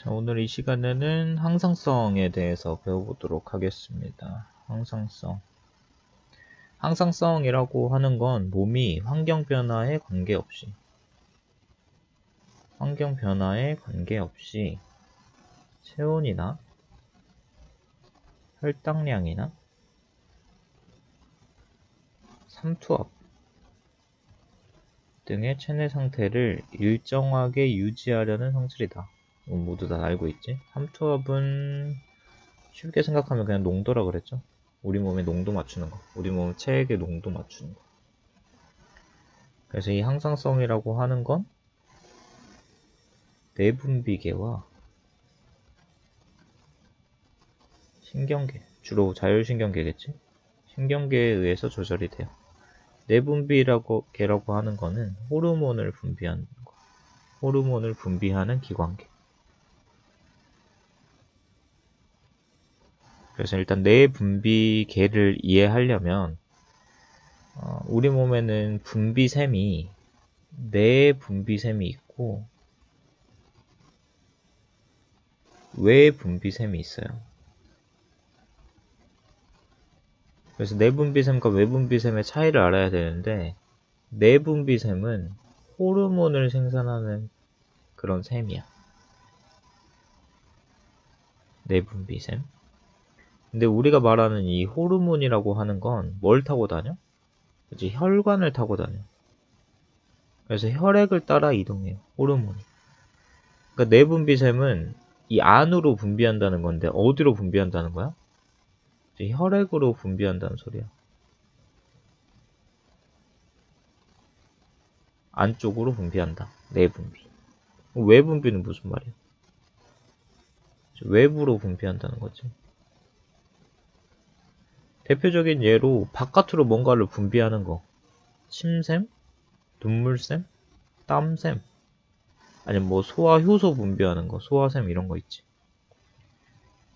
자, 오늘 이 시간에는 항상성에 대해서 배워보도록 하겠습니다. 항상성. 항상성이라고 하는 건 몸이 환경 변화에 관계없이 체온이나 혈당량이나 삼투압 등의 체내 상태를 일정하게 유지하려는 성질이다. 모두 다 알고 있지? 삼투압은 쉽게 생각하면 그냥 농도라 그랬죠? 우리 몸의 농도 맞추는 거. 우리 몸 체액의 농도 맞추는 거. 그래서 이 항상성이라고 하는 건 내분비계와 신경계, 주로 자율신경계겠지? 신경계에 의해서 조절이 돼요. 내분비계라고 하는 거는 호르몬을 분비하는 기관계. 그래서 일단 내분비계를 이해하려면 우리 몸에는 내분비샘이 있고 외분비샘이 있어요. 그래서 내분비샘과 외분비샘의 차이를 알아야 되는데, 내분비샘은 호르몬을 생산하는 그런 샘이야. 내분비샘. 근데 우리가 말하는 이 호르몬이라고 하는 건 뭘 타고 다녀? 그치, 혈관을 타고 다녀. 그래서 혈액을 따라 이동해요, 호르몬이. 그러니까 내분비샘은 이 안으로 분비한다는 건데 어디로 분비한다는 거야? 혈액으로 분비한다는 소리야. 안쪽으로 분비한다. 내분비. 외분비는 무슨 말이야? 외부로 분비한다는 거지. 대표적인 예로 바깥으로 뭔가를 분비하는 거. 침샘, 눈물샘, 땀샘. 아니면 뭐 소화 효소 분비하는 거, 소화샘 이런 거 있지.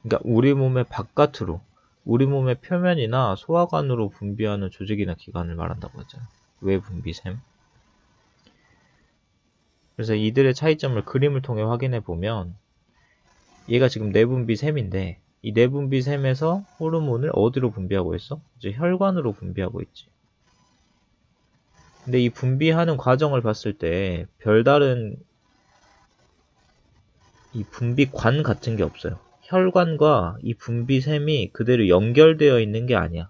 그러니까 우리 몸의 바깥으로, 우리 몸의 표면이나 소화관으로 분비하는 조직이나 기관을 말한다고 했잖아. 외분비샘. 그래서 이들의 차이점을 그림을 통해 확인해 보면, 얘가 지금 내분비샘인데 이 내분비샘에서 호르몬을 어디로 분비하고 있어? 이제 혈관으로 분비하고 있지. 근데 이 분비하는 과정을 봤을 때 별다른 이 분비관 같은 게 없어요. 혈관과 이 분비샘이 그대로 연결되어 있는 게 아니야.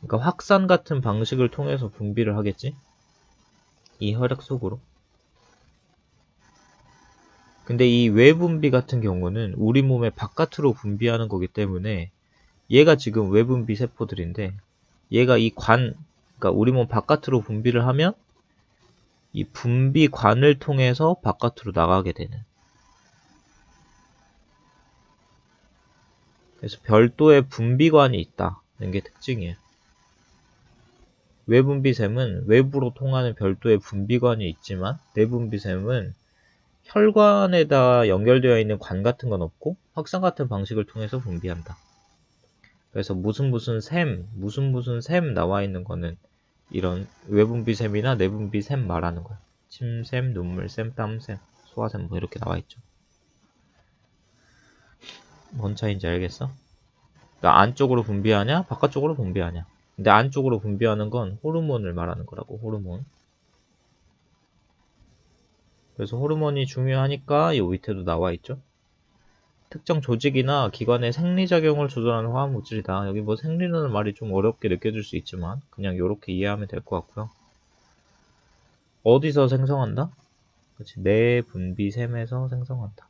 그러니까 확산 같은 방식을 통해서 분비를 하겠지? 이 혈액 속으로. 근데 이 외분비 같은 경우는 우리 몸의 바깥으로 분비하는 거기 때문에 얘가 지금 외분비 세포들인데, 얘가 그러니까 우리 몸 바깥으로 분비를 하면 이 분비관을 통해서 바깥으로 나가게 되는. 그래서 별도의 분비관이 있다는 게 특징이에요. 외분비샘은 외부로 통하는 별도의 분비관이 있지만, 내분비샘은 혈관에다 연결되어 있는 관 같은 건 없고 확산 같은 방식을 통해서 분비한다. 그래서 무슨 샘 나와 있는 거는 이런 외분비샘이나 내분비샘 말하는 거야. 침샘, 눈물샘, 땀샘, 소화샘 뭐 이렇게 나와 있죠. 뭔 차이인지 알겠어? 그러니까 안쪽으로 분비하냐, 바깥쪽으로 분비하냐. 근데 안쪽으로 분비하는 건 호르몬을 말하는 거라고, 호르몬. 그래서 호르몬이 중요하니까 이 밑에도 나와 있죠. 특정 조직이나 기관의 생리작용을 조절하는 화학물질이다. 여기 뭐 생리라는 말이 좀 어렵게 느껴질 수 있지만 그냥 이렇게 이해하면 될 것 같고요. 어디서 생성한다? 그렇지, 내분비샘에서 생성한다.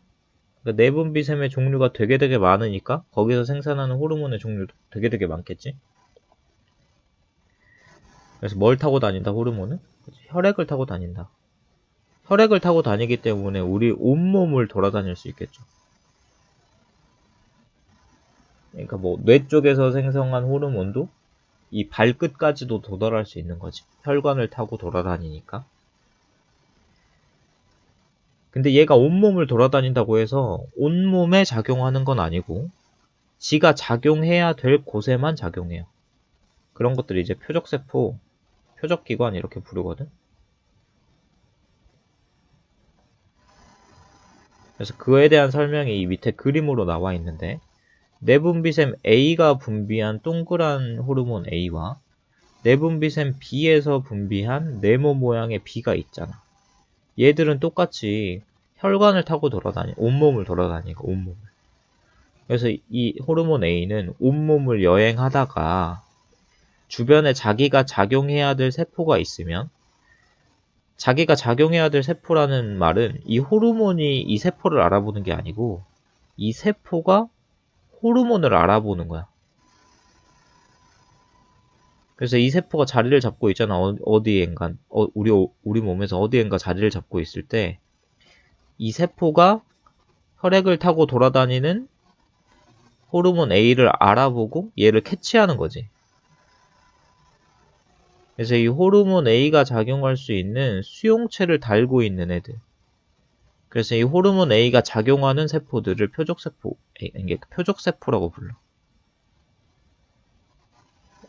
그러니까 내분비샘의 종류가 되게 많으니까 거기서 생산하는 호르몬의 종류도 되게 많겠지. 그래서 뭘 타고 다닌다, 호르몬은? 그치, 혈액을 타고 다닌다. 혈액을 타고 다니기 때문에 우리 온몸을 돌아다닐 수 있겠죠. 그러니까 뭐 뇌 쪽에서 생성한 호르몬도 이 발끝까지도 도달할 수 있는 거지. 혈관을 타고 돌아다니니까. 근데 얘가 온몸을 돌아다닌다고 해서 온몸에 작용하는 건 아니고 지가 작용해야 될 곳에만 작용해요. 그런 것들이 이제 표적세포, 표적기관 이렇게 부르거든. 그래서 그에 대한 설명이 이 밑에 그림으로 나와 있는데, 내분비샘 A가 분비한 동그란 호르몬 A와 내분비샘 B에서 분비한 네모 모양의 B가 있잖아. 얘들은 똑같이 혈관을 타고 온몸을 돌아다니고, 온몸을. 그래서 이 호르몬 A는 온몸을 여행하다가 주변에 자기가 작용해야 될 세포가 있으면, 자기가 작용해야 될 세포라는 말은 이 호르몬이 이 세포를 알아보는 게 아니고 이 세포가 호르몬을 알아보는 거야. 그래서 이 세포가 자리를 잡고 있잖아. 어디엔가 우리 몸에서 어디엔가 자리를 잡고 있을 때 이 세포가 혈액을 타고 돌아다니는 호르몬 A를 알아보고 얘를 캐치하는 거지. 그래서 이 호르몬 A가 작용할 수 있는 수용체를 달고 있는 애들. 그래서 이 호르몬 A가 작용하는 세포들을 표적세포라고 불러.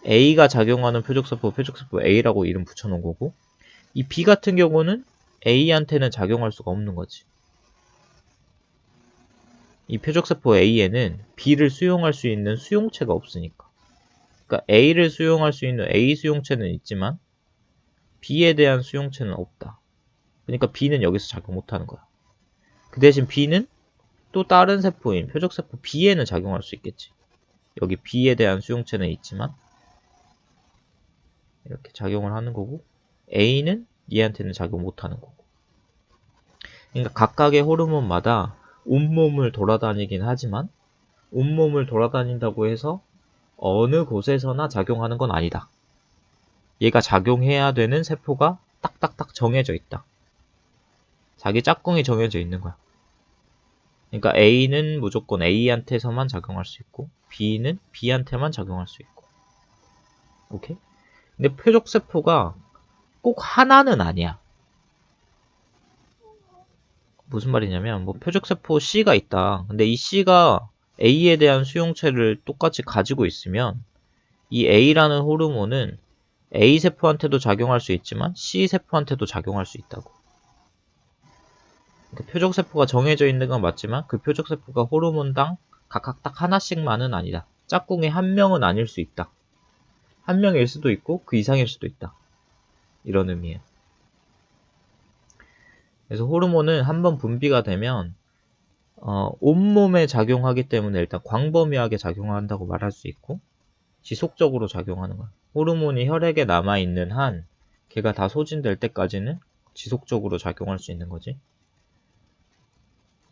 A가 작용하는 표적세포 A라고 이름 붙여놓은 거고, 이 B 같은 경우는 A한테는 작용할 수가 없는 거지. 이 표적세포 A에는 B를 수용할 수 있는 수용체가 없으니까. 그러니까 A를 수용할 수 있는 A 수용체는 있지만 B에 대한 수용체는 없다. 그러니까 B는 여기서 작용 못하는 거야. 그 대신 B는 또 다른 세포인 표적세포 B에는 작용할 수 있겠지. 여기 B에 대한 수용체는 있지만 이렇게 작용을 하는 거고, A는 얘한테는 작용 못하는 거고. 그러니까 각각의 호르몬마다 온몸을 돌아다니긴 하지만 온몸을 돌아다닌다고 해서 어느 곳에서나 작용하는 건 아니다. 얘가 작용해야 되는 세포가 딱딱딱 정해져 있다. 자기 짝꿍이 정해져 있는 거야. 그러니까 A는 무조건 A한테서만 작용할 수 있고 B는 B한테만 작용할 수 있고. 오케이? 근데 표적세포가 꼭 하나는 아니야. 무슨 말이냐면 표적세포 C가 있다. 근데 이 C가 A에 대한 수용체를 똑같이 가지고 있으면 이 A라는 호르몬은 A 세포한테도 작용할 수 있지만 C 세포한테도 작용할 수 있다고. 그러니까 표적세포가 정해져 있는 건 맞지만 그 표적세포가 호르몬당 각각 딱 하나씩만은 아니다. 짝꿍이 한 명은 아닐 수 있다. 한 명일 수도 있고 그 이상일 수도 있다. 이런 의미예요. 그래서 호르몬은 한번 분비가 되면 온몸에 작용하기 때문에 일단 광범위하게 작용한다고 말할 수 있고 지속적으로 작용하는 거야. 호르몬이 혈액에 남아있는 한 걔가 다 소진될 때까지는 지속적으로 작용할 수 있는 거지.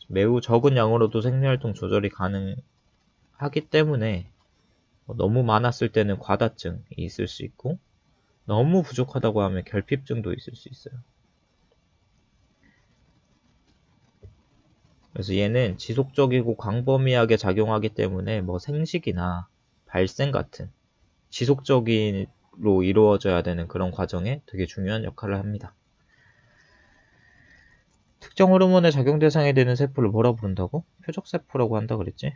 매우 적은 양으로도 생리활동 조절이 가능하기 때문에 너무 많았을 때는 과다증이 있을 수 있고 너무 부족하다고 하면 결핍증도 있을 수 있어요. 그래서 얘는 지속적이고 광범위하게 작용하기 때문에 생식이나 발생 같은 지속적으로 이루어져야 되는 그런 과정에 되게 중요한 역할을 합니다. 특정 호르몬의 작용 대상이 되는 세포를 뭐라 부른다고? 표적세포라고 한다 그랬지?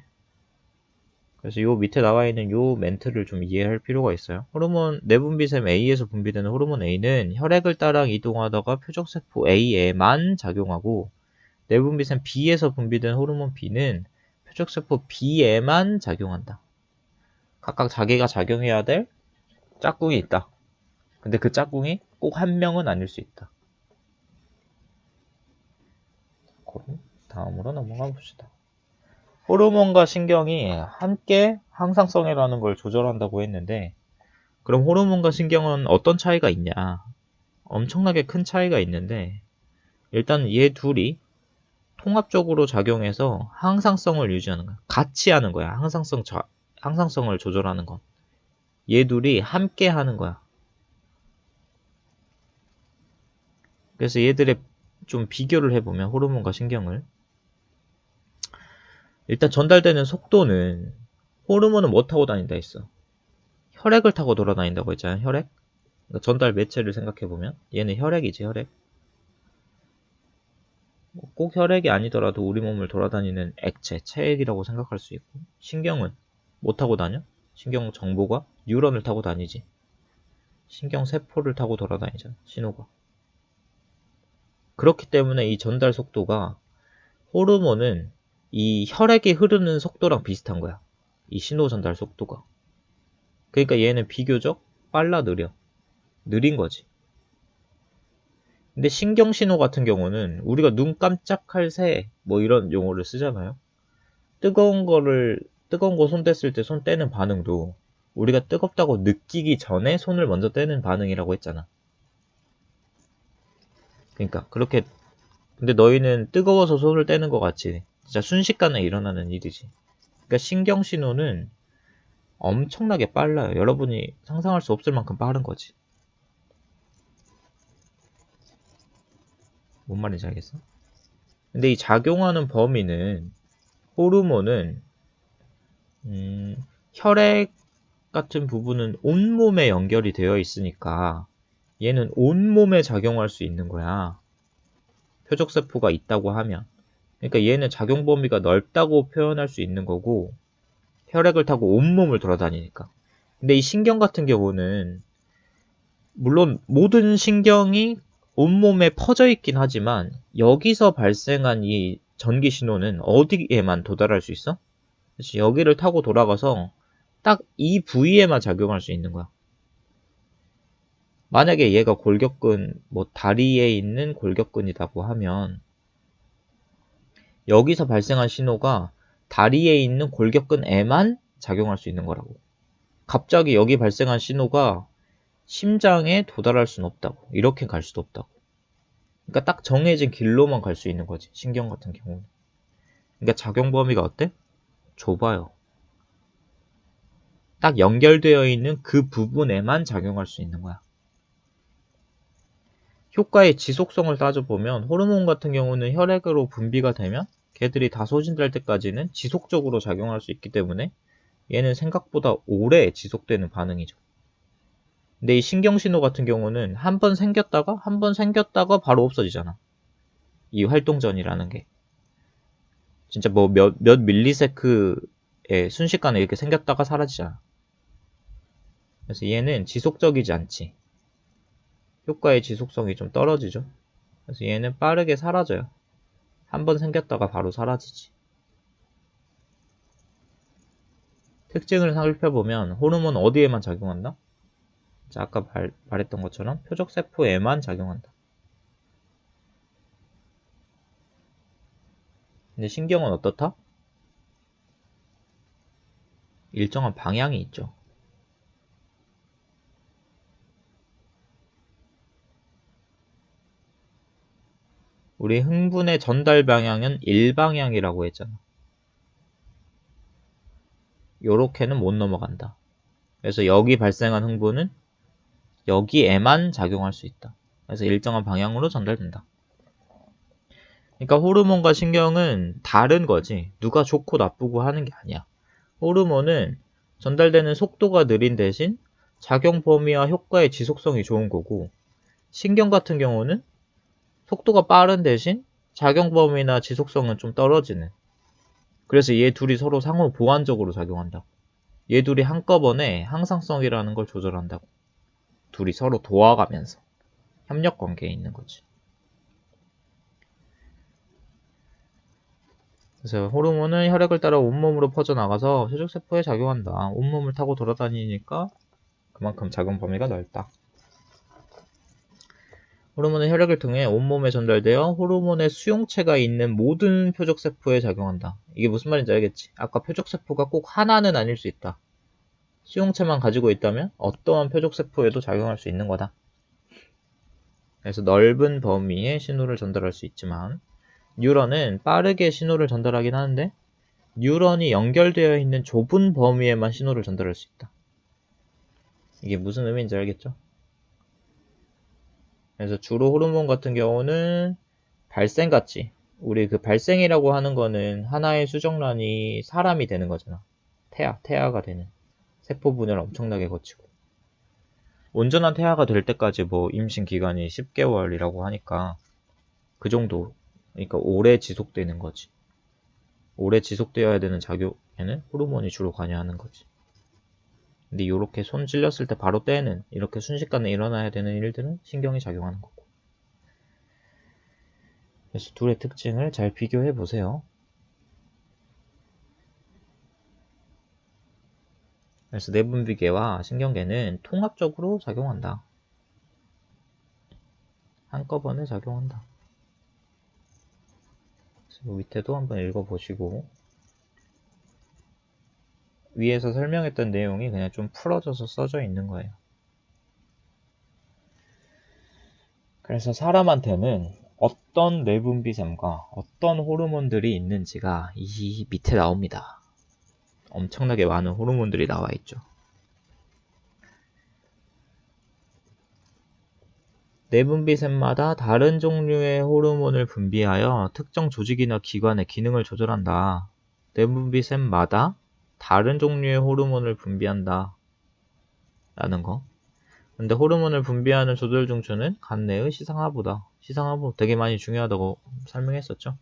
그래서 요 밑에 나와 있는 요 멘트를 좀 이해할 필요가 있어요. 내분비샘 A에서 분비되는 호르몬 A는 혈액을 따라 이동하다가 표적세포 A에만 작용하고, 내분비샘 B에서 분비된 호르몬 B는 표적세포 B에만 작용한다. 각각 자기가 작용해야 될 짝꿍이 있다. 근데 그 짝꿍이 꼭 한 명은 아닐 수 있다. 다음으로 넘어가 봅시다. 호르몬과 신경이 함께 항상성이라는 걸 조절한다고 했는데, 그럼 호르몬과 신경은 어떤 차이가 있냐? 엄청나게 큰 차이가 있는데, 일단 얘 둘이 통합적으로 작용해서 항상성을 유지하는 거야. 같이 하는 거야. 항상성을 조절하는 건. 얘 둘이 함께 하는 거야. 그래서 얘들의 좀 비교를 해보면 호르몬과 신경을, 일단 전달되는 속도는 호르몬은 뭐 타고 다닌다 했어? 혈액을 타고 돌아다닌다고 했잖아. 혈액. 그러니까 전달 매체를 생각해보면 얘는 혈액이지. 혈액. 꼭 혈액이 아니더라도 우리 몸을 돌아다니는 액체, 체액이라고 생각할 수 있고, 신경은 뭐 타고 다녀? 신경 정보가 뉴런을 타고 다니지. 신경 세포를 타고 돌아다니잖아. 신호가. 그렇기 때문에 이 전달 속도가 호르몬은 이 혈액이 흐르는 속도랑 비슷한 거야. 이 신호 전달 속도가. 그러니까 얘는 비교적 빨라 느린 거지. 근데 신경신호 같은 경우는 우리가 눈 깜짝할 새 뭐 이런 용어를 쓰잖아요. 뜨거운 거 손 댔을 때 손 떼는 반응도 우리가 뜨겁다고 느끼기 전에 손을 먼저 떼는 반응이라고 했잖아. 그러니까 그렇게 근데 너희는 뜨거워서 손을 떼는 것 같지. 진짜 순식간에 일어나는 일이지. 그러니까 신경신호는 엄청나게 빨라요. 여러분이 상상할 수 없을 만큼 빠른 거지. 뭔 말인지 알겠어? 근데 이 작용하는 범위는 호르몬은 혈액 같은 부분은 온몸에 연결이 되어 있으니까 얘는 온몸에 작용할 수 있는 거야. 표적세포가 있다고 하면. 그러니까 얘는 작용 범위가 넓다고 표현할 수 있는 거고 혈액을 타고 온몸을 돌아다니니까. 근데 이 신경 같은 경우는 물론 모든 신경이 온몸에 퍼져 있긴 하지만 여기서 발생한 이 전기 신호는 어디에만 도달할 수 있어? 그치, 여기를 타고 돌아가서 딱 이 부위에만 작용할 수 있는 거야. 만약에 얘가 골격근, 뭐 다리에 있는 골격근이라고 하면 여기서 발생한 신호가 다리에 있는 골격근에만 작용할 수 있는 거라고. 갑자기 여기 발생한 신호가 심장에 도달할 수는 없다고. 이렇게 갈 수도 없다고. 그러니까 딱 정해진 길로만 갈 수 있는 거지. 신경 같은 경우는. 그러니까 작용 범위가 어때? 좁아요. 딱 연결되어 있는 그 부분에만 작용할 수 있는 거야. 효과의 지속성을 따져보면 호르몬 같은 경우는 혈액으로 분비가 되면 걔들이 다 소진될 때까지는 지속적으로 작용할 수 있기 때문에 얘는 생각보다 오래 지속되는 반응이죠. 근데 이 신경신호 같은 경우는 한 번 생겼다가 바로 없어지잖아. 이 활동전이라는 게. 진짜 뭐 몇 밀리세크에 순식간에 이렇게 생겼다가 사라지잖아. 그래서 얘는 지속적이지 않지. 효과의 지속성이 좀 떨어지죠. 그래서 얘는 빠르게 사라져요. 한 번 생겼다가 바로 사라지지. 특징을 살펴보면 호르몬 어디에만 작용한다? 자, 아까 말했던 것처럼 표적세포에만 작용한다. 근데 신경은 어떻다? 일정한 방향이 있죠. 우리 흥분의 전달 방향은 일방향이라고 했잖아. 요렇게는 못 넘어간다. 그래서 여기 발생한 흥분은 여기에만 작용할 수 있다. 그래서 일정한 방향으로 전달된다. 그러니까 호르몬과 신경은 다른 거지. 누가 좋고 나쁘고 하는 게 아니야. 호르몬은 전달되는 속도가 느린 대신 작용 범위와 효과의 지속성이 좋은 거고, 신경 같은 경우는 속도가 빠른 대신 작용 범위나 지속성은 좀 떨어지는. 그래서 얘 둘이 서로 상호 보완적으로 작용한다고. 얘 둘이 한꺼번에 항상성이라는 걸 조절한다고. 둘이 서로 도와가면서 협력 관계에 있는 거지. 그래서 호르몬은 혈액을 따라 온몸으로 퍼져나가서 세족세포에 작용한다. 온몸을 타고 돌아다니니까 그만큼 작용 범위가 넓다. 호르몬은 혈액을 통해 온몸에 전달되어 호르몬의 수용체가 있는 모든 표적세포에 작용한다. 이게 무슨 말인지 알겠지? 아까 표적세포가 꼭 하나는 아닐 수 있다. 수용체만 가지고 있다면 어떠한 표적세포에도 작용할 수 있는 거다. 그래서 넓은 범위의 신호를 전달할 수 있지만 뉴런은 빠르게 신호를 전달하긴 하는데 뉴런이 연결되어 있는 좁은 범위에만 신호를 전달할 수 있다. 이게 무슨 의미인지 알겠죠? 그래서 주로 호르몬 같은 경우는 발생같이 우리 그 발생이라고 하는 거는 하나의 수정란이 사람이 되는 거잖아. 태아가 되는 세포 분열 엄청나게 거치고 온전한 태아가 될 때까지 뭐 임신 기간이 10개월이라고 하니까 그 정도, 그러니까 오래 지속되는 거지. 오래 지속되어야 되는 작용에는 호르몬이 주로 관여하는 거지. 근데 이렇게 손 찔렸을 때 바로 떼는 이렇게 순식간에 일어나야 되는 일들은 신경이 작용하는 거고. 그래서 둘의 특징을 잘 비교해 보세요. 그래서 내분비계와 신경계는 통합적으로 작용한다. 한꺼번에 작용한다. 그래서 밑에도 한번 읽어보시고 위에서 설명했던 내용이 그냥 좀 풀어져서 써져 있는 거예요. 그래서 사람한테는 어떤 내분비샘과 어떤 호르몬들이 있는지가 이 밑에 나옵니다. 엄청나게 많은 호르몬들이 나와 있죠. 내분비샘마다 다른 종류의 호르몬을 분비하여 특정 조직이나 기관의 기능을 조절한다. 내분비샘마다 다른 종류의 호르몬을 분비한다. 라는 거. 근데 호르몬을 분비하는 조절 중추는 간내의 시상하부다. 시상하부 되게 많이 중요하다고 설명했었죠.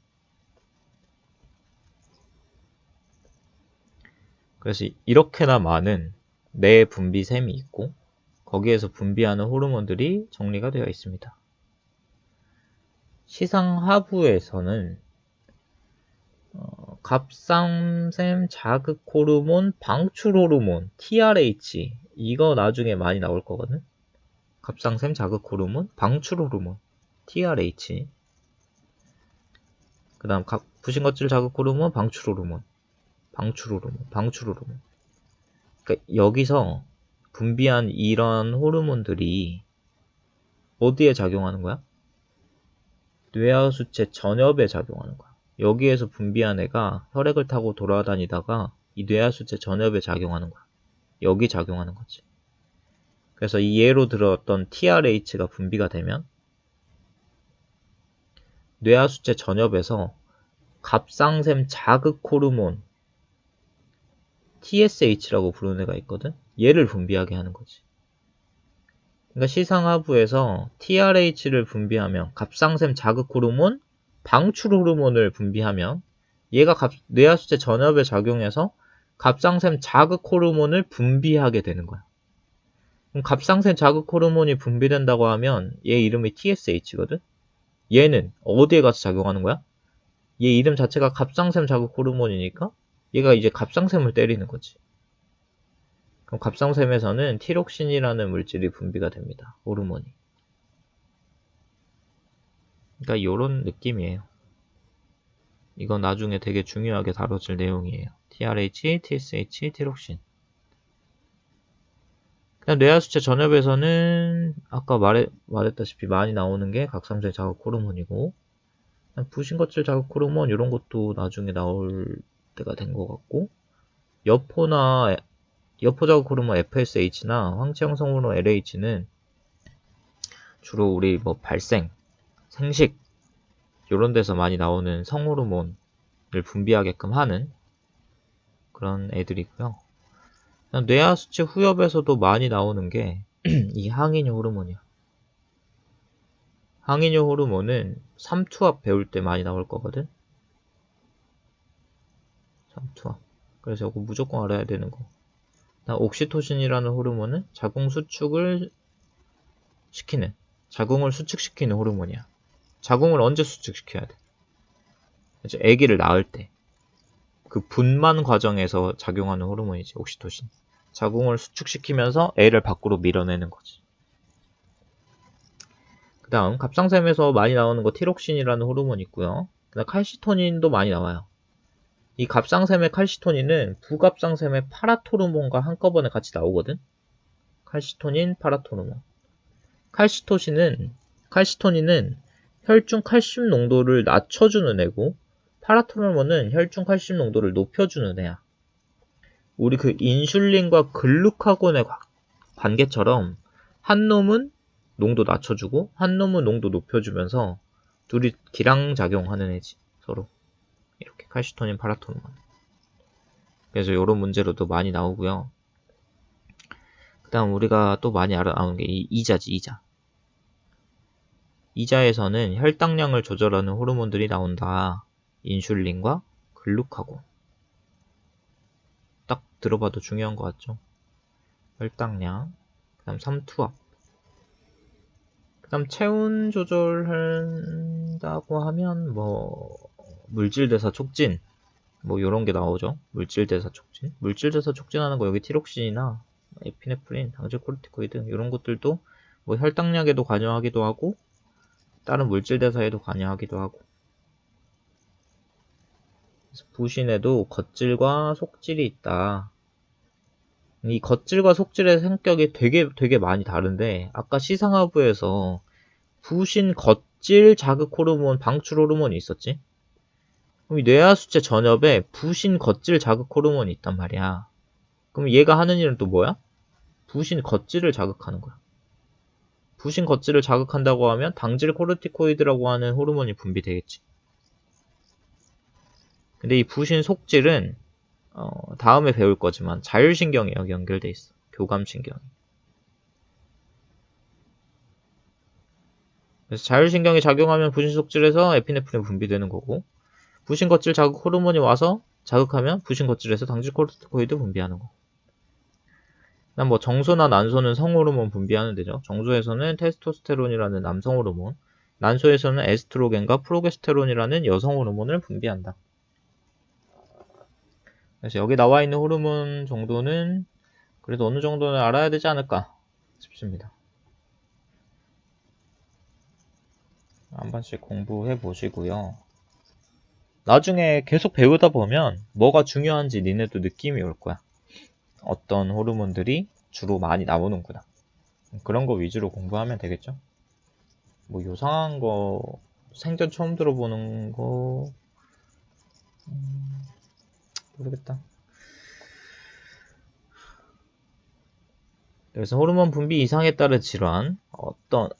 그래서 이렇게나 많은 내 분비샘이 있고 거기에서 분비하는 호르몬들이 정리가 되어 있습니다. 시상하부에서는 갑상샘 자극 호르몬, 방출 호르몬, TRH 이거 나중에 많이 나올 거거든. 갑상샘 자극 호르몬, 방출 호르몬, TRH. 그다음 부신거질 자극 호르몬, 방출 호르몬, 방출 호르몬, 방출 호르몬. 그러니까 여기서 분비한 이런 호르몬들이 어디에 작용하는 거야? 뇌하수체 전엽에 작용하는 거야. 여기에서 분비한 애가 혈액을 타고 돌아다니다가 이 뇌하수체 전엽에 작용하는 거야. 여기 작용하는 거지. 그래서 이 예로 들었던 TRH가 분비가 되면 뇌하수체 전엽에서 갑상샘 자극 호르몬 TSH라고 부르는 애가 있거든. 얘를 분비하게 하는 거지. 그러니까 시상하부에서 TRH를 분비하면 갑상샘 자극 호르몬, 방출 호르몬을 분비하면 얘가 뇌하수체 전엽에 작용해서 갑상샘 자극 호르몬을 분비하게 되는 거야. 그럼 갑상샘 자극 호르몬이 분비된다고 하면 얘 이름이 TSH거든. 얘는 어디에 가서 작용하는 거야? 얘 이름 자체가 갑상샘 자극 호르몬이니까 얘가 이제 갑상샘을 때리는 거지. 그럼 갑상샘에서는 티록신이라는 물질이 분비가 됩니다. 호르몬이. 그러니까 요런 느낌이에요. 이건 나중에 되게 중요하게 다뤄질 내용이에요. TRH, TSH, 티록신. 그냥 뇌하수체 전엽에서는 아까 말했다시피 많이 나오는 게 갑상샘 자극 호르몬이고 부신거질 자극 호르몬 이런 것도 나중에 나올 때가 된 것 같고 여포 자극 호르몬 FSH나 황체 형성 호르몬 LH는 주로 우리 뭐 발생, 생식 이런 데서 많이 나오는 성호르몬을 분비하게끔 하는 그런 애들이고요. 뇌하수체 후엽에서도 많이 나오는 게 이 항이뇨 호르몬이야. 항이뇨 호르몬은 삼투압 배울 때 많이 나올 거거든. 삼투압. 그래서 이거 무조건 알아야 되는 거. 옥시토신이라는 호르몬은 자궁 수축을 시키는, 자궁을 수축시키는 호르몬이야. 자궁을 언제 수축시켜야 돼? 이제 아기를 낳을 때. 그 분만 과정에서 작용하는 호르몬이지, 옥시토신. 자궁을 수축시키면서 애를 밖으로 밀어내는 거지. 그 다음 갑상샘에서 많이 나오는 거 티록신이라는 호르몬이 있고요. 그다음 칼시토닌도 많이 나와요. 이 갑상샘의 칼시토닌은 부갑상샘의 파라토르몬과 한꺼번에 같이 나오거든. 칼시토닌, 파라토르몬. 칼시토닌은 혈중 칼슘 농도를 낮춰주는 애고 파라토르몬은 혈중 칼슘 농도를 높여주는 애야. 우리 그 인슐린과 글루카곤의 관계처럼 한 놈은 농도 낮춰주고 한 놈은 농도 높여주면서 둘이 기량작용하는 애지 서로. 이렇게 칼시토닌, 파라토르몬. 그래서 이런 문제로도 많이 나오고요. 그 다음 우리가 또 많이 나오는 게 이자지, 이자. 이자에서는 혈당량을 조절하는 호르몬들이 나온다. 인슐린과 글루카곤. 딱 들어봐도 중요한 것 같죠? 혈당량, 그 다음 삼투압. 그다음 체온 조절한다고 하면 뭐 물질대사 촉진 뭐 요런 게 나오죠. 물질대사 촉진. 물질대사 촉진하는 거 여기 티록신이나 에피네프린, 당질코르티코이드 이런 것들도 뭐 혈당약에도 관여하기도 하고 다른 물질대사에도 관여하기도 하고. 그래서 부신에도 겉질과 속질이 있다. 이 겉질과 속질의 성격이 되게 많이 다른데 아까 시상하부에서 부신 겉질 자극 호르몬 방출 호르몬이 있었지. 그럼 이 뇌하수체 전엽에 부신 겉질 자극 호르몬이 있단 말이야. 그럼 얘가 하는 일은 또 뭐야? 부신 겉질을 자극하는 거야. 부신 겉질을 자극한다고 하면 당질 코르티코이드라고 하는 호르몬이 분비되겠지. 근데 이 부신 속질은 다음에 배울 거지만 자율신경이 여기 연결돼 있어. 교감신경이. 그래서 자율신경이 작용하면 부신 속질에서 에피네프린 분비되는 거고, 부신 겉질 자극 호르몬이 와서 자극하면 부신 겉질에서 당질 코르티코이드 분비하는 거. 그다음 뭐 정소나 난소는 성호르몬 분비하는 데죠. 정소에서는 테스토스테론이라는 남성 호르몬, 난소에서는 에스트로겐과 프로게스테론이라는 여성 호르몬을 분비한다. 그래서 여기 나와 있는 호르몬 정도는 그래도 어느 정도는 알아야 되지 않을까 싶습니다. 한 번씩 공부해 보시고요. 나중에 계속 배우다 보면 뭐가 중요한지 니네도 느낌이 올 거야. 어떤 호르몬들이 주로 많이 나오는구나. 그런 거 위주로 공부하면 되겠죠? 뭐 요상한 거 생전 처음 들어보는 거 모르겠다. 그래서 호르몬 분비 이상에 따른 질환,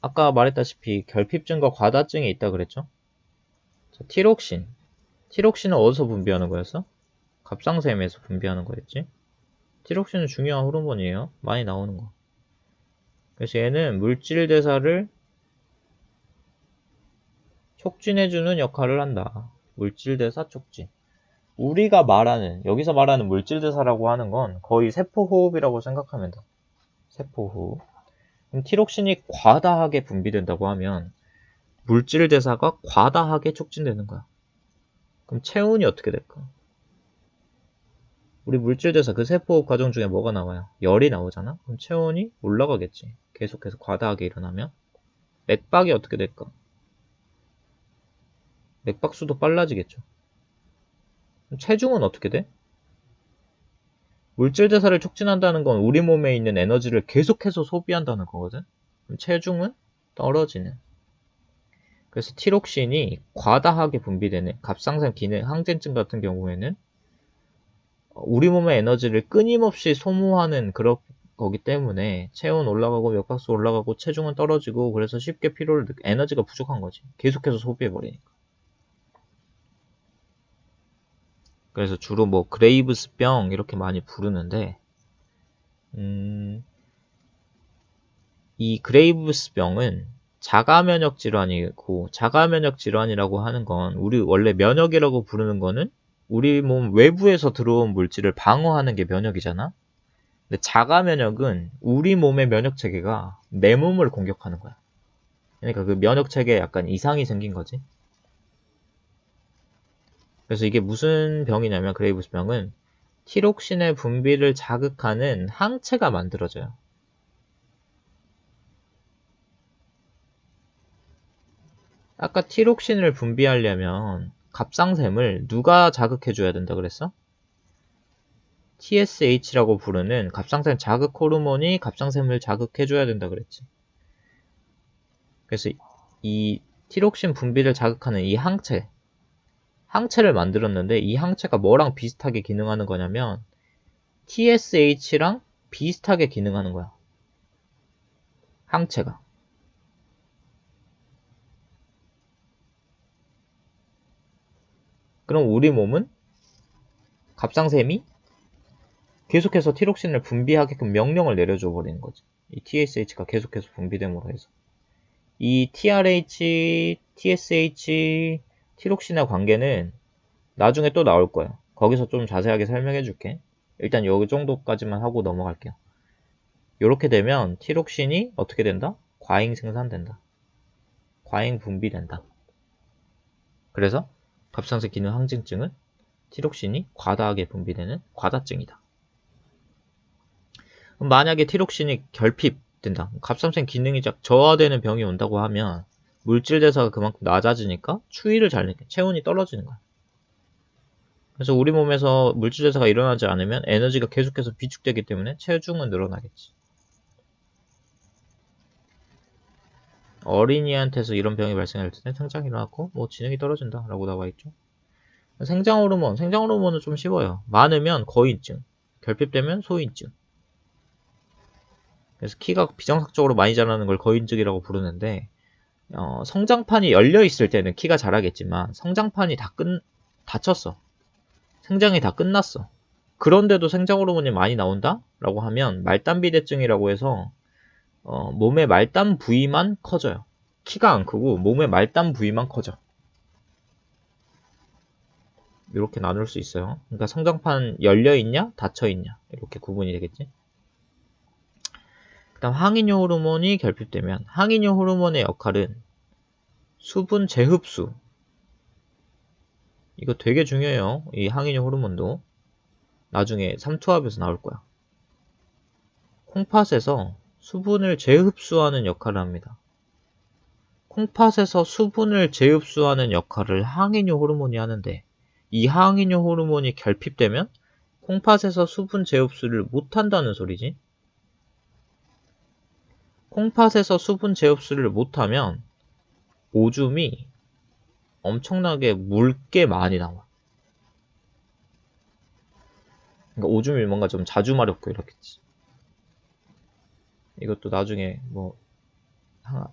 아까 말했다시피 결핍증과 과다증이 있다 그랬죠? 자, 티록신. 티록신은 어디서 분비하는 거였어? 갑상샘에서 분비하는 거였지? 티록신은 중요한 호르몬이에요. 많이 나오는 거. 그래서 얘는 물질 대사를 촉진해주는 역할을 한다. 물질 대사 촉진. 우리가 여기서 말하는 물질 대사라고 하는 건 거의 세포호흡이라고 생각하면 돼. 세포호흡. 그럼 티록신이 과다하게 분비된다고 하면 물질 대사가 과다하게 촉진되는 거야. 그럼 체온이 어떻게 될까? 우리 물질 대사 그 세포호흡 과정 중에 뭐가 나와요? 열이 나오잖아? 그럼 체온이 올라가겠지. 계속해서 과다하게 일어나면. 맥박이 어떻게 될까? 맥박수도 빨라지겠죠. 그럼 체중은 어떻게 돼? 물질 대사를 촉진한다는 건 우리 몸에 있는 에너지를 계속해서 소비한다는 거거든. 그럼 체중은 떨어지는. 그래서 티록신이 과다하게 분비되는 갑상선 기능 항진증 같은 경우에는 우리 몸의 에너지를 끊임없이 소모하는 그런 거기 때문에 체온 올라가고 맥박수 올라가고 체중은 떨어지고 그래서 쉽게 피로를 에너지가 부족한 거지. 계속해서 소비해버리니까. 그래서 주로 뭐 그레이브스병 이렇게 많이 부르는데 이 그레이브스병은 자가면역 질환이고 자가면역 질환이라고 하는 건 우리 원래 면역이라고 부르는 거는 우리 몸 외부에서 들어온 물질을 방어하는 게 면역이잖아. 근데 자가면역은 우리 몸의 면역체계가 내 몸을 공격하는 거야. 그러니까 그 면역체계에 약간 이상이 생긴 거지. 그래서 이게 무슨 병이냐면 그레이브스병은 티록신의 분비를 자극하는 항체가 만들어져요. 아까 티록신을 분비하려면 갑상샘을 누가 자극해줘야 된다 그랬어? TSH라고 부르는 갑상샘 자극 호르몬이 갑상샘을 자극해줘야 된다 그랬지. 그래서 이 티록신 분비를 자극하는 이 항체를 만들었는데 이 항체가 뭐랑 비슷하게 기능하는 거냐면 TSH랑 비슷하게 기능하는 거야. 항체가. 그럼 우리 몸은 갑상샘이 계속해서 티록신을 분비하게끔 명령을 내려줘 버리는 거지. 이 TSH가 계속해서 분비됨으로 해서. 이 TRH, TSH, 티록신의 관계는 나중에 또 나올 거예요. 거기서 좀 자세하게 설명해 줄게. 일단 여기 정도까지만 하고 넘어갈게요. 이렇게 되면 티록신이 어떻게 된다? 과잉 생산된다. 과잉 분비된다. 그래서 갑상선 기능 항진증은 티록신이 과다하게 분비되는 과다증이다. 만약에 티록신이 결핍된다. 갑상선 기능이 저하되는 병이 온다고 하면 물질 대사가 그만큼 낮아지니까 추위를 잘 느껴. 체온이 떨어지는 거야. 그래서 우리 몸에서 물질 대사가 일어나지 않으면 에너지가 계속해서 비축되기 때문에 체중은 늘어나겠지. 어린이한테서 이런 병이 발생할 때 생장이 일어났고 지능이 떨어진다 라고 나와 있죠. 생장호르몬은 좀 쉬워요. 많으면 거인증, 결핍되면 소인증. 그래서 키가 비정상적으로 많이 자라는 걸 거인증이라고 부르는데 성장판이 열려 있을 때는 키가 자라겠지만 성장판이 닫혔어. 생장이 다 끝났어. 그런데도 생장호르몬이 많이 나온다? 라고 하면 말단비대증이라고 해서 몸의 말단 부위만 커져요. 키가 안 크고 몸의 말단 부위만 커져. 이렇게 나눌 수 있어요. 그러니까 성장판 열려있냐 닫혀있냐 이렇게 구분이 되겠지. 그 다음 항인효 호르몬이 결핍되면 항인효 호르몬의 역할은 수분 재흡수. 이거 되게 중요해요. 이 항인효 호르몬도 나중에 삼투압에서 나올 거야. 콩팥에서 수분을 재흡수하는 역할을 합니다. 콩팥에서 수분을 재흡수하는 역할을 항인효 호르몬이 하는데 이 항인효 호르몬이 결핍되면 콩팥에서 수분 재흡수를 못한다는 소리지. 콩팥에서 수분 재흡수를 못하면 오줌이 엄청나게 묽게 많이 나와. 그러니까 오줌이 뭔가 좀 자주 마렵고 이렇겠지. 이것도 나중에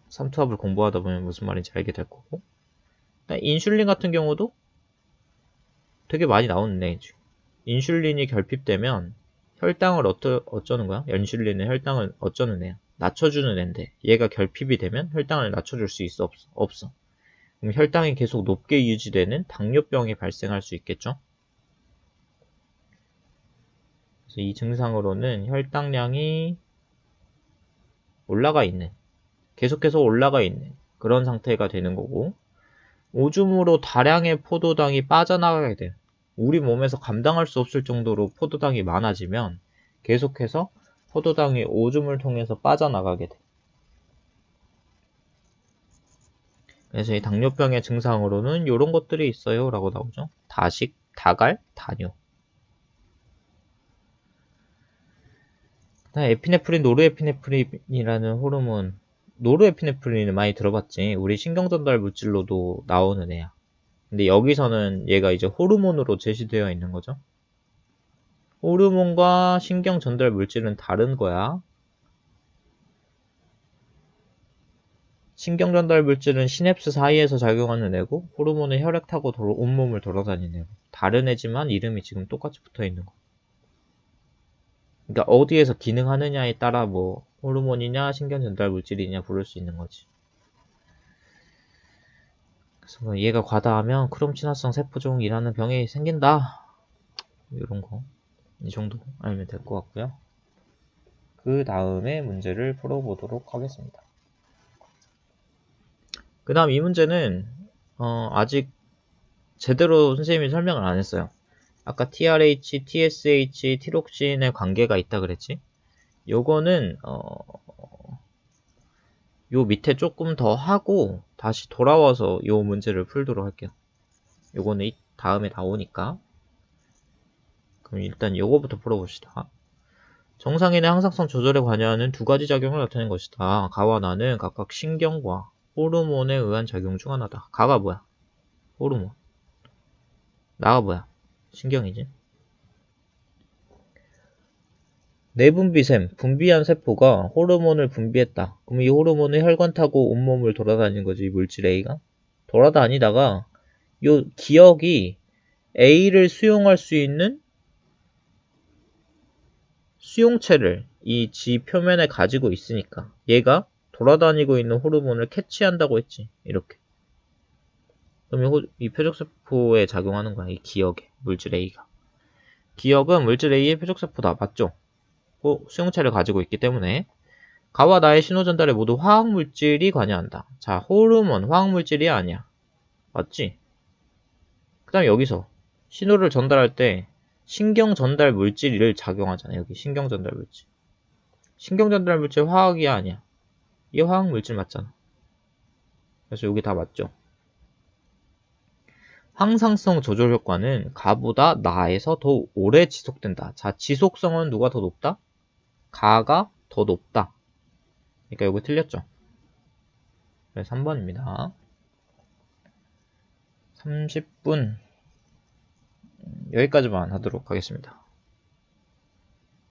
삼투압을 공부하다 보면 무슨 말인지 알게 될 거고. 인슐린 같은 경우도 되게 많이 나오는 애지. 인슐린이 결핍되면 혈당을 어쩌는 거야? 인슐린은 혈당을 어쩌는 애야? 낮춰주는 애인데 얘가 결핍이 되면 혈당을 낮춰줄 수 있어? 없어. 그럼 혈당이 계속 높게 유지되는 당뇨병이 발생할 수 있겠죠? 그래서 이 증상으로는 혈당량이 계속해서 올라가 있는 그런 상태가 되는 거고, 오줌으로 다량의 포도당이 빠져나가게 돼요. 우리 몸에서 감당할 수 없을 정도로 포도당이 많아지면 계속해서 포도당이 오줌을 통해서 빠져나가게 돼. 그래서 이 당뇨병의 증상으로는 이런 것들이 있어요 라고 나오죠. 다식, 다갈, 다뇨. 에피네프린, 노르에피네프린이라는 호르몬. 노르에피네프린을 많이 들어봤지. 우리 신경전달 물질로도 나오는 애야. 근데 여기서는 얘가 이제 호르몬으로 제시되어 있는 거죠. 호르몬과 신경전달 물질은 다른 거야. 신경전달 물질은 시냅스 사이에서 작용하는 애고, 호르몬은 혈액 타고 온몸을 돌아다니는 애고. 다른 애지만 이름이 지금 똑같이 붙어 있는 거. 그러니까 어디에서 기능하느냐에 따라 호르몬이냐 신경전달 물질이냐 부를 수 있는 거지. 그래서 얘가 과다하면 크롬 친화성 세포종이라는 병이 생긴다. 이런 거. 이 정도 알면 될 것 같고요. 그 다음에 문제를 풀어보도록 하겠습니다. 그 다음 이 문제는 아직 제대로 선생님이 설명을 안 했어요. 아까 TRH, TSH, 티록신의 관계가 있다 그랬지? 요거는 요 밑에 조금 더 하고 다시 돌아와서 요 문제를 풀도록 할게요. 요거는 다음에 나오니까. 그럼 일단 요거부터 풀어봅시다. 정상인의 항상성 조절에 관여하는 두 가지 작용을 나타낸 것이다. 가와 나는 각각 신경과 호르몬에 의한 작용 중 하나다. 가가 뭐야? 호르몬. 나가 뭐야? 신경이지. 내분비샘, 분비한 세포가 호르몬을 분비했다. 그럼 이 호르몬은 혈관 타고 온몸을 돌아다니는 거지, 이 물질 A가. 돌아다니다가 요 기억이 A를 수용할 수 있는 수용체를 이 지 표면에 가지고 있으니까 얘가 돌아다니고 있는 호르몬을 캐치한다고 했지. 이렇게. 그럼 이 표적세포에 작용하는 거야. 이 기억에. 물질 A가. 기억은 물질 A의 표적세포다. 맞죠? 수용체를 가지고 있기 때문에. 가와 나의 신호 전달에 모두 화학물질이 관여한다. 자, 호르몬, 화학물질이 아니야. 맞지? 그 다음에 여기서 신호를 전달할 때 신경 전달 물질을 작용하잖아. 여기 신경 전달 물질. 신경 전달 물질 화학이 아니야. 이게 화학 물질 맞잖아. 그래서 여기 다 맞죠. 항상성 조절 효과는 가보다 나에서 더 오래 지속된다. 자, 지속성은 누가 더 높다? 가가 더 높다. 그러니까 이거 틀렸죠. 그래서 3번입니다. 30분 여기까지만 하도록 하겠습니다.